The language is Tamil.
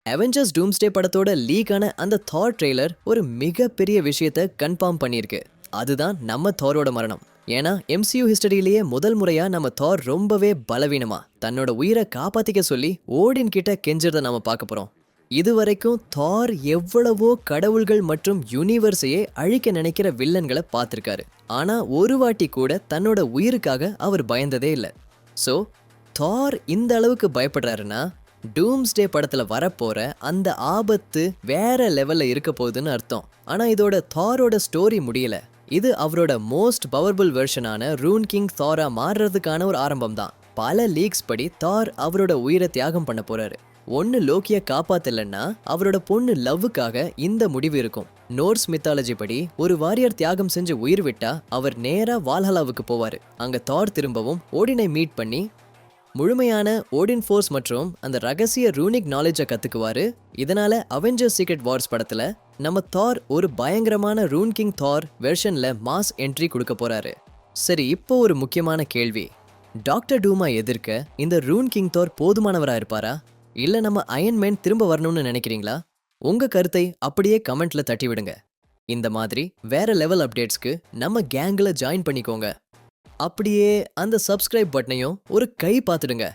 அவெஞ்சர்ஸ் டூம்ஸ்டே படத்தோட லீக்கான அந்த தார் ட்ரெய்லர் ஒரு மிகப்பெரிய விஷயத்தை கன்ஃபார்ம் பண்ணியிருக்கு. அதுதான் நம்ம தாரோட மரணம். ஏன்னா MCU ஹிஸ்டரியிலேயே முதல் முறையா நம்ம தார் ரொம்பவே பலவீனமா தன்னோட உயிரை காப்பாத்திக்க சொல்லி ஓடின் கிட்ட கெஞ்சறத நாம பார்க்க போறோம். இதுவரைக்கும் தார் எவ்வளவோ கடவுள்கள் மற்றும் யூனிவர்ஸையே அழிக்க நினைக்கிற வில்லன்களை பார்த்திருக்காரு. ஆனா ஒரு வாட்டி கூட தன்னோட உயிருக்காக அவர் பயந்ததே இல்லை. ஸோ தார் இந்த அளவுக்கு பயப்படுறாருன்னா டூம்ஸ்டே படத்துல வரப்போற அந்த ஆபத்து வேற லெவல்ல இருக்க போகுதுன்னு அர்த்தம். ஆனா இதோட தாரோட ஸ்டோரி முடியல. இது அவரோட மோஸ்ட் பவர்ஃபுல் வெர்ஷனான ரூன் கிங் தாரா மாறுறதுக்கான ஒரு ஆரம்பம் தான். பல லீக்ஸ் படி தார் அவரோட உயிரை தியாகம் பண்ண போறாரு. ஒன்னு லோக்கிய காப்பாத்தலன்னா அவரோட பொண்ணு லவ்வுக்காக இந்த முடிவு இருக்கும். நோர்ஸ் மித்தாலஜி படி ஒரு வாரியர் தியாகம் செஞ்சு உயிர் விட்டா அவர் நேரா வால்ஹலாவுக்கு போவாரு. அங்க தார் திரும்பவும் ஓடினை மீட் பண்ணி முழுமையான ஓடின் ஃபோர்ஸ் மற்றும் அந்த ரகசிய ரூனிக் நாலேஜை கத்துக்குவாரு. இதனால அவெஞ்சர்ஸ் சீக்ரெட் வார்ஸ் படத்துல நம்ம தார் ஒரு பயங்கரமான ரூன் கிங் தார் வெர்ஷன்ல மாஸ் என்ட்ரி கொடுக்க போறாரு. சரி, இப்போ ஒரு முக்கியமான கேள்வி. டாக்டர் டூமா எதிர்க்க இந்த ரூன் கிங் தார் போதுமானவரா இருப்பாரா, இல்ல நம்ம அயன்மேன் திரும்ப வரணும்னு நினைக்கிறீங்களா? உங்க கருத்தை அப்படியே கமெண்ட்ல தட்டி விடுங்க. இந்த மாதிரி வேற லெவல் அப்டேட்ஸ்க்கு நம்ம கேங்ல ஜாயின் பண்ணிக்கோங்க. அப்படியே அந்த சப்ஸ்கிரைப் பட்டனையும் ஒரு கை பார்த்துடுங்க.